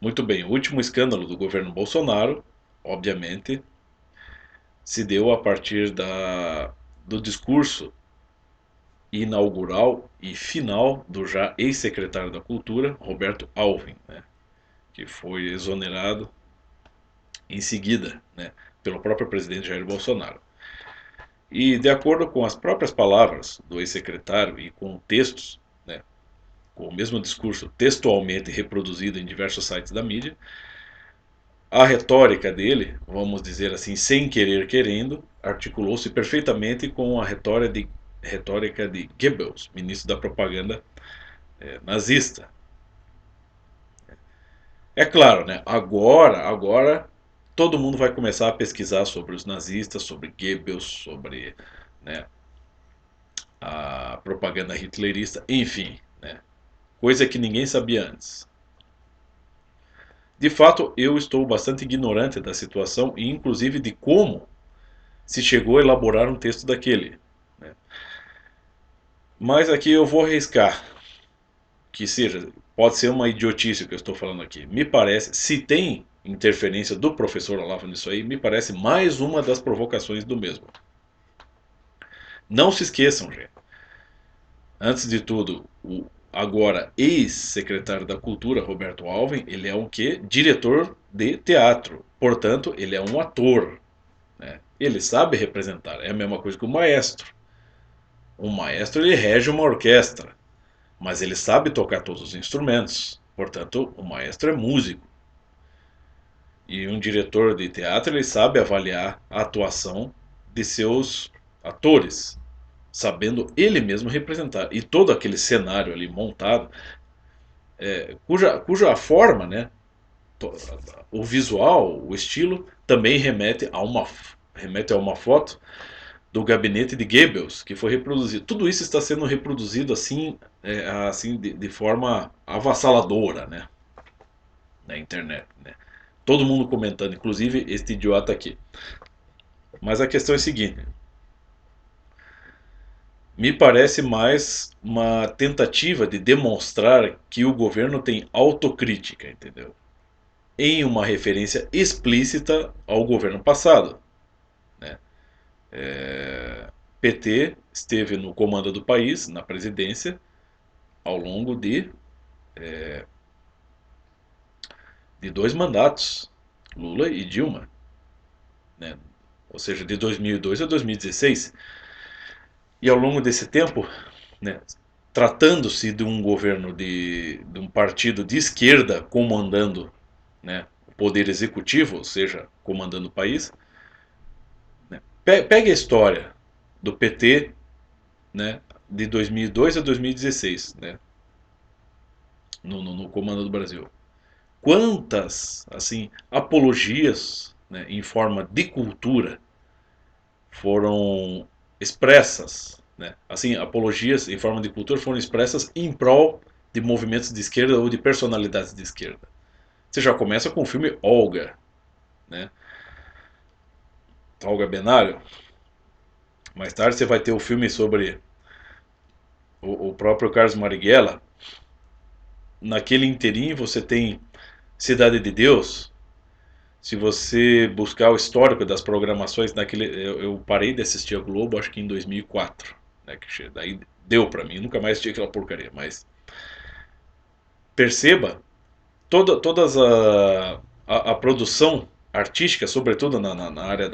Muito bem, o último escândalo do governo Bolsonaro, obviamente, se deu a partir do discurso inaugural e final do já ex-secretário da Cultura, Roberto Alvim, né, que foi exonerado em seguida, né, pelo próprio presidente Jair Bolsonaro. E de acordo com as próprias palavras do ex-secretário e com textos, né, com o mesmo discurso textualmente reproduzido em diversos sites da mídia, a retórica dele, vamos dizer assim, sem querer querendo, articulou-se perfeitamente com a retórica de Goebbels, ministro da propaganda nazista. É claro, né? Agora todo mundo vai começar a pesquisar sobre os nazistas, sobre Goebbels, sobre, né, a propaganda hitlerista, enfim, né? Coisa que ninguém sabia antes. De fato, eu estou bastante ignorante da situação e inclusive de como se chegou a elaborar um texto daquele, né? Mas aqui eu vou arriscar que seja, pode ser uma idiotice o que eu estou falando aqui. Me parece, se tem interferência do professor Olavo nisso aí, me parece mais uma das provocações do mesmo. Não se esqueçam, gente. Antes de tudo, o agora ex-secretário da Cultura, Roberto Alvim, ele é um quê? Diretor de teatro. Portanto, ele é um ator, né? Ele sabe representar. É a mesma coisa que o maestro. O maestro ele rege uma orquestra, mas ele sabe tocar todos os instrumentos. Portanto, o maestro é músico. E um diretor de teatro ele sabe avaliar a atuação de seus atores, sabendo ele mesmo representar. E todo aquele cenário ali montado, cuja forma, né, o visual, o estilo, também remete a uma foto do gabinete de Goebbels, que foi reproduzido. Tudo isso está sendo reproduzido assim, assim de forma avassaladora, né, na internet. Né? Todo mundo comentando, inclusive este idiota aqui. Mas a questão é a seguinte: me parece mais uma tentativa de demonstrar que o governo tem autocrítica, entendeu? Em uma referência explícita ao governo passado. Né? PT esteve no comando do país, na presidência, ao longo de dois mandatos, Lula e Dilma, né? Ou seja, de 2002 a 2016. E ao longo desse tempo, né, tratando-se de um governo de um partido de esquerda comandando, né, o poder executivo, ou seja, comandando o país, né, pegue a história do PT, né, de 2002 a 2016, né, no comando do Brasil. Quantas assim apologias, né, em forma de cultura foram expressas, né? Assim, apologias em forma de cultura foram expressas em prol de movimentos de esquerda ou de personalidades de esquerda. Você já começa com o filme Olga, né? Olga Benário. Mais tarde você vai ter o filme sobre o próprio Carlos Marighella. Naquele inteirinho você tem Cidade de Deus. Se você buscar o histórico das programações naquele, eu parei de assistir a Globo acho que em 2004, né, que daí deu pra mim, nunca mais tinha aquela porcaria, mas perceba todas a produção artística, sobretudo na área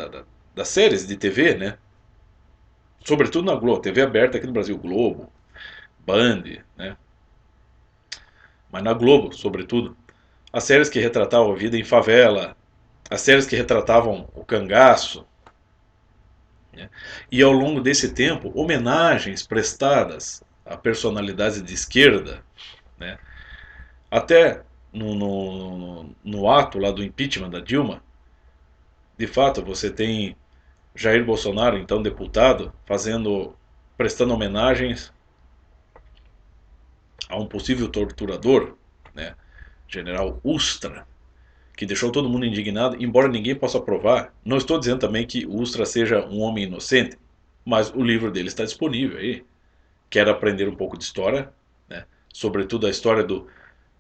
das séries de TV, né? Sobretudo na Globo, TV aberta aqui no Brasil, Globo, Band, né? Mas na Globo, sobretudo. As séries que retratavam a vida em favela, as séries que retratavam o cangaço, né? E ao longo desse tempo, homenagens prestadas a personalidades de esquerda, né? Até no ato lá do impeachment da Dilma, de fato você tem Jair Bolsonaro, então deputado, prestando homenagens a um possível torturador, né, General Ustra, que deixou todo mundo indignado, embora ninguém possa provar. Não estou dizendo também que Ustra seja um homem inocente, mas o livro dele está disponível aí. Quer aprender um pouco de história, né, sobretudo a história do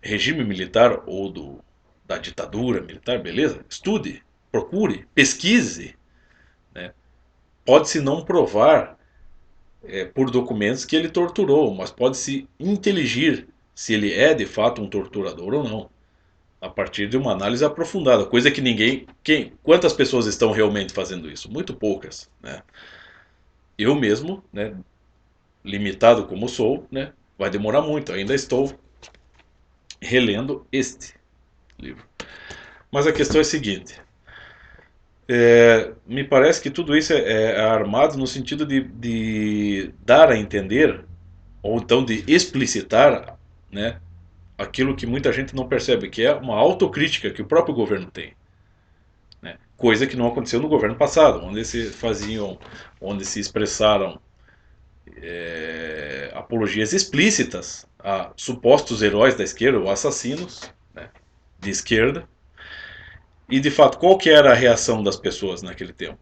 regime militar ou da ditadura militar, beleza? Estude, procure, pesquise, né? Pode-se não provar por documentos que ele torturou, mas pode-se inteligir se ele é de fato um torturador ou não, a partir de uma análise aprofundada, coisa que ninguém, quantas pessoas estão realmente fazendo isso? Muito poucas, né? Eu mesmo, né, limitado como sou, né, vai demorar muito, ainda estou relendo este livro. Mas a questão é a seguinte: me parece que tudo isso é armado no sentido de dar a entender, ou então de explicitar, né, aquilo que muita gente não percebe, que é uma autocrítica que o próprio governo tem. Né? Coisa que não aconteceu no governo passado, onde se expressaram apologias explícitas a supostos heróis da esquerda, ou assassinos, né, de esquerda. E de fato, qual que era a reação das pessoas naquele tempo?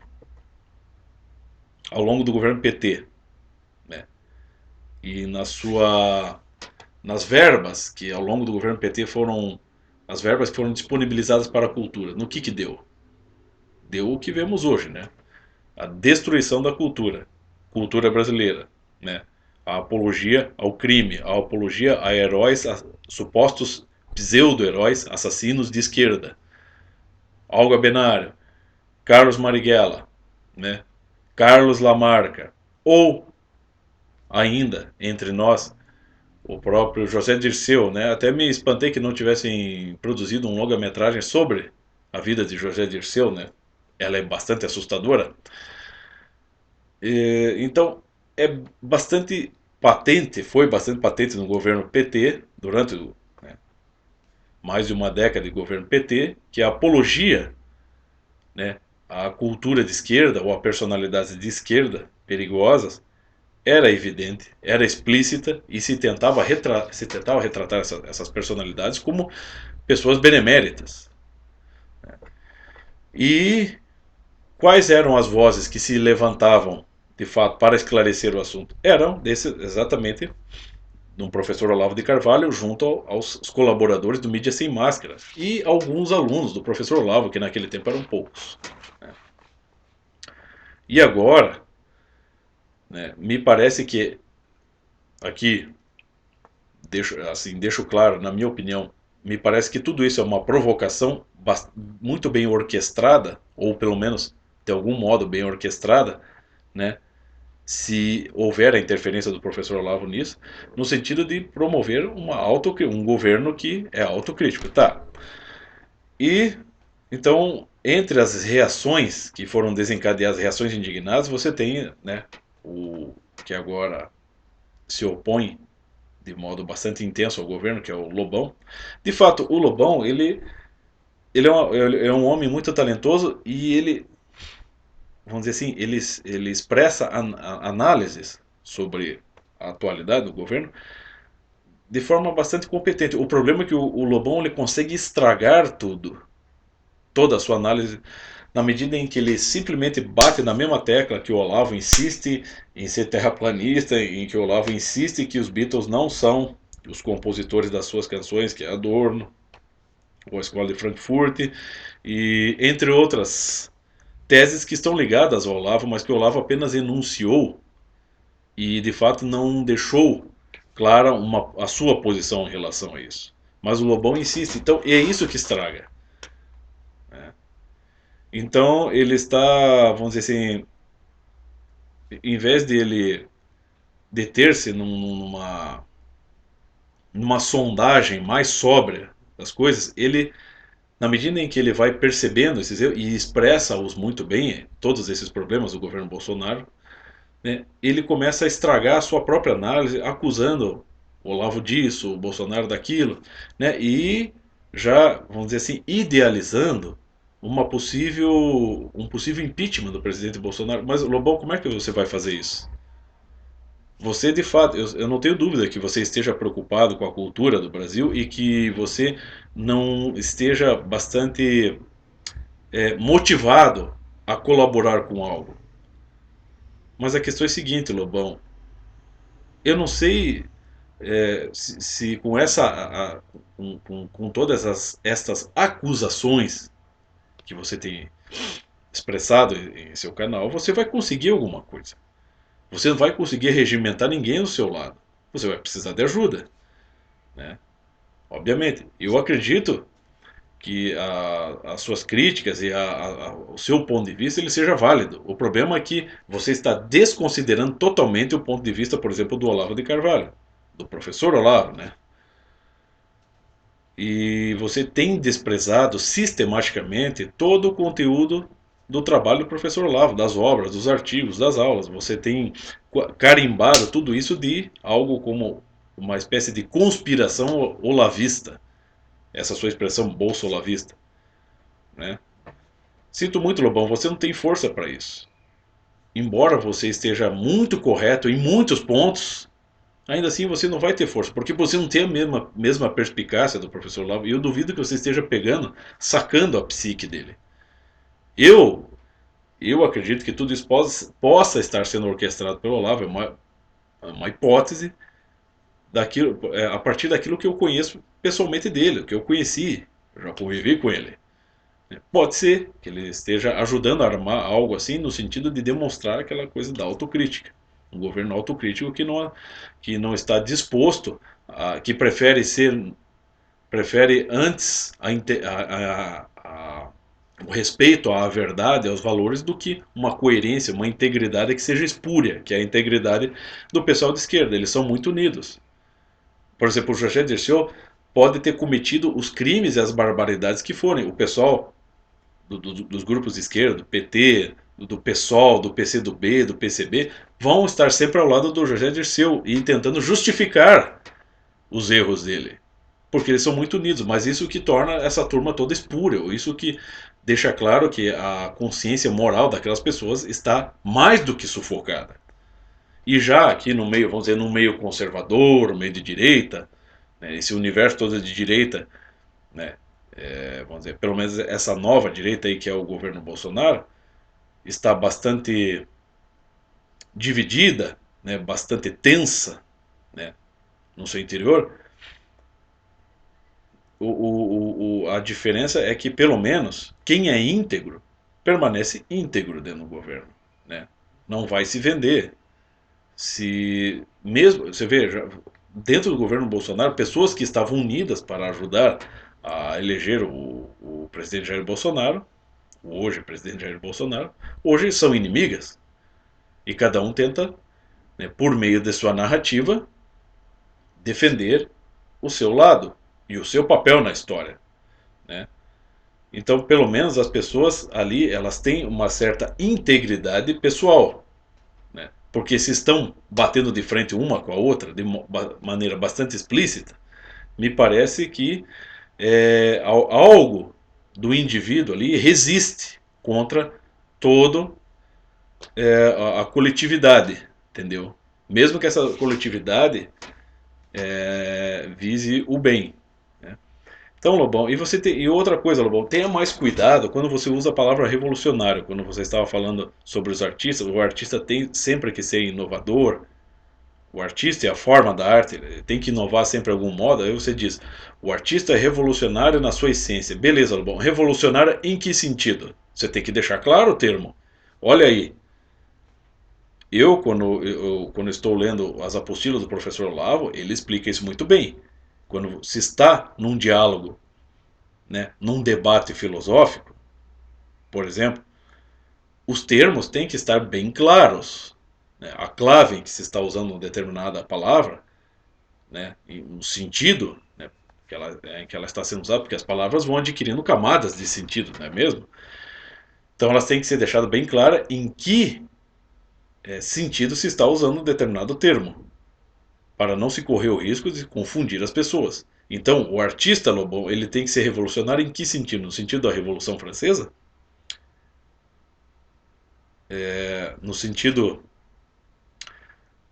Ao longo do governo PT, né? E nas verbas que ao longo do governo PT foram as verbas que foram disponibilizadas para a cultura, no que deu? Deu o que vemos hoje, né? A destruição da cultura brasileira, né? A apologia ao crime, a apologia a heróis, a supostos pseudo-heróis, assassinos de esquerda. Olga Benário, Carlos Marighella, né? Carlos Lamarca, ou ainda entre nós o próprio José Dirceu, né? Até me espantei que não tivessem produzido um longa-metragem sobre a vida de José Dirceu, né? Ela é bastante assustadora. Então, é bastante patente, foi bastante patente no governo PT, durante né, mais de uma década de governo PT, que a apologia, né, à cultura de esquerda ou a personalidades de esquerda perigosas era evidente, era explícita e se tentava retratar essas personalidades como pessoas beneméritas. E quais eram as vozes que se levantavam de fato para esclarecer o assunto? Eram exatamente de um professor Olavo de Carvalho junto aos colaboradores do Mídia Sem Máscara e alguns alunos do professor Olavo, que naquele tempo eram poucos. Né? E agora, né, me parece que aqui deixo claro, na minha opinião, me parece que tudo isso é uma provocação muito bem orquestrada, ou pelo menos de algum modo bem orquestrada, né? Se houver a interferência do professor Olavo nisso, no sentido de promover um governo que é autocrítico. Tá. E então, entre as reações que foram desencadeadas, reações indignadas, você tem, né, o que agora se opõe de modo bastante intenso ao governo, que é o Lobão. De fato, o Lobão, ele é um homem muito talentoso e ele, vamos dizer assim, ele expressa análises sobre a atualidade do governo de forma bastante competente. O problema é que o Lobão ele consegue estragar tudo, toda a sua análise, na medida em que ele simplesmente bate na mesma tecla que o Olavo insiste em ser terraplanista, em que o Olavo insiste que os Beatles não são os compositores das suas canções, que é Adorno, ou a Escola de Frankfurt, e entre outras teses que estão ligadas ao Olavo, mas que o Olavo apenas enunciou e de fato não deixou clara a sua posição em relação a isso. Mas o Lobão insiste, então é isso que estraga. Né? Então ele está, vamos dizer assim, em vez de ele deter-se numa sondagem mais sóbria das coisas, ele, na medida em que ele vai percebendo esses erros e expressa-os muito bem, todos esses problemas do governo Bolsonaro, né, ele começa a estragar a sua própria análise, acusando o Olavo disso, o Bolsonaro daquilo, né, e já, vamos dizer assim, idealizando um possível impeachment do presidente Bolsonaro. Mas, Lobão, como é que você vai fazer isso? Você, de fato, eu não tenho dúvida que você esteja preocupado com a cultura do Brasil e que você não esteja bastante motivado a colaborar com algo. Mas a questão é a seguinte, Lobão. Eu não sei se com com todas estas acusações que você tem expressado em seu canal, você vai conseguir alguma coisa. Você não vai conseguir regimentar ninguém do seu lado. Você vai precisar de ajuda, né? Obviamente. Eu acredito que as suas críticas e o seu ponto de vista ele seja válido. O problema é que você está desconsiderando totalmente o ponto de vista, por exemplo, do Olavo de Carvalho, do professor Olavo, né? E você tem desprezado sistematicamente todo o conteúdo do trabalho do professor Olavo, das obras, dos artigos, das aulas. Você tem carimbado tudo isso de algo como uma espécie de conspiração olavista, essa sua expressão bolsolavista, né? Sinto muito, Lobão, você não tem força para isso. Embora você esteja muito correto em muitos pontos, ainda assim você não vai ter força, porque você não tem a mesma perspicácia do professor Olavo, e eu duvido que você esteja pegando, sacando a psique dele. Eu, eu acredito que tudo isso possa estar sendo orquestrado pelo Olavo, é uma hipótese daquilo, a partir daquilo que eu conheço pessoalmente dele, que eu conheci, eu já convivi com ele. Pode ser que ele esteja ajudando a armar algo assim no sentido de demonstrar aquela coisa da autocrítica. Um governo autocrítico que não está disposto, que prefere antes o respeito à verdade, aos valores, do que uma coerência, uma integridade que seja espúria, que é a integridade do pessoal de esquerda. Eles são muito unidos. Por exemplo, o José Dirceu pode ter cometido os crimes e as barbaridades que forem. O pessoal dos grupos de esquerda, do PT, do PSOL, do PCdoB, do PCB, vão estar sempre ao lado do José Dirceu e tentando justificar os erros dele. Porque eles são muito unidos, mas isso que torna essa turma toda espúria, isso que deixa claro que a consciência moral daquelas pessoas está mais do que sufocada. E já aqui no meio, vamos dizer, no meio conservador, no meio de direita, né, esse universo todo de direita, né, vamos dizer, pelo menos essa nova direita aí que é o governo Bolsonaro, está bastante dividida, né, bastante tensa, né, no seu interior. A diferença é que, pelo menos, quem é íntegro permanece íntegro dentro do governo, né? Não vai se vender. Se mesmo você veja dentro do governo Bolsonaro, pessoas que estavam unidas para ajudar a eleger o presidente Jair Bolsonaro, o hoje presidente Jair Bolsonaro, hoje são inimigas e cada um tenta, né, por meio de sua narrativa, defender o seu lado e o seu papel na história, né? Então, pelo menos as pessoas ali, elas têm uma certa integridade pessoal, né? Porque se estão batendo de frente uma com a outra de maneira bastante explícita, me parece que algo do indivíduo ali resiste contra todo a coletividade, entendeu? Mesmo que essa coletividade vise o bem, né? Então, Lobão, e outra coisa, Lobão, tenha mais cuidado quando você usa a palavra revolucionário. Quando você estava falando sobre os artistas, o artista tem sempre que ser inovador. O artista é a forma da arte, ele tem que inovar sempre de algum modo. Aí você diz, o artista é revolucionário na sua essência. Beleza, Lobão, revolucionário em que sentido? Você tem que deixar claro o termo. Olha aí, quando estou lendo as apostilas do professor Olavo, ele explica isso muito bem. Quando se está num diálogo, né, num debate filosófico, por exemplo, os termos têm que estar bem claros, né? A clave em que se está usando uma determinada palavra, né, um sentido, né, que ela está sendo usada, porque as palavras vão adquirindo camadas de sentido, não é mesmo? Então elas têm que ser deixadas bem claras em que sentido se está usando um determinado termo, para não se correr o risco de confundir as pessoas. Então, o artista Lobão, ele tem que ser revolucionário em que sentido? No sentido da Revolução Francesa? No sentido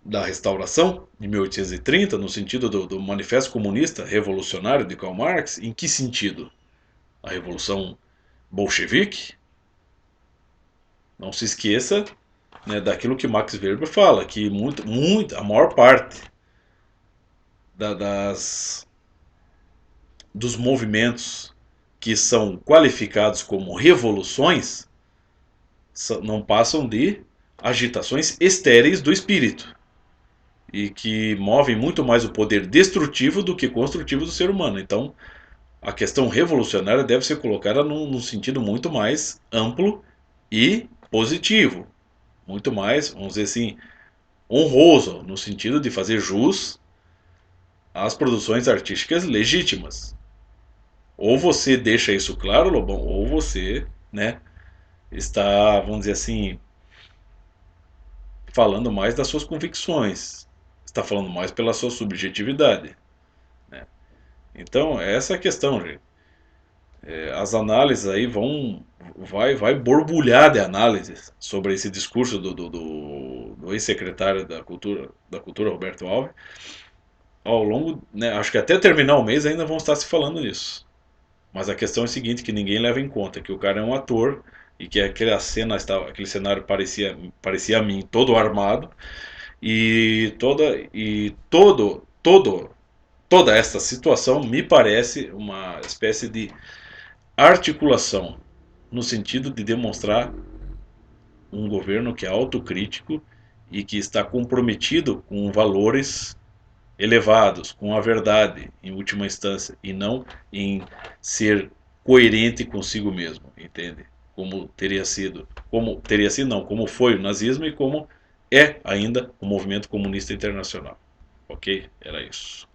da Restauração, de 1830, no sentido do Manifesto Comunista Revolucionário de Karl Marx? Em que sentido? A Revolução Bolchevique? Não se esqueça, né, daquilo que Max Weber fala, que a maior parte das dos movimentos que são qualificados como revoluções não passam de agitações estéreis do espírito e que movem muito mais o poder destrutivo do que construtivo do ser humano. Então, a questão revolucionária deve ser colocada num sentido muito mais amplo e positivo, muito mais, vamos dizer assim, honroso, no sentido de fazer jus às produções artísticas legítimas. Ou você deixa isso claro, Lobão, ou você, né, está, vamos dizer assim, falando mais das suas convicções, está falando mais pela sua subjetividade, né? Então, essa é a questão, gente. As análises aí vai borbulhar de análises sobre esse discurso do ex-secretário da cultura, Roberto Alves, ao longo, né, acho que até terminar o mês ainda vão estar se falando nisso. Mas a questão é a seguinte, que ninguém leva em conta, que o cara é um ator e que aquele cenário parecia a mim todo armado toda esta situação me parece uma espécie de articulação no sentido de demonstrar um governo que é autocrítico e que está comprometido com valores elevados, com a verdade em última instância e não em ser coerente consigo mesmo, entende? Como teria sido não, como foi o nazismo e como é ainda o movimento comunista internacional. Ok? Era isso.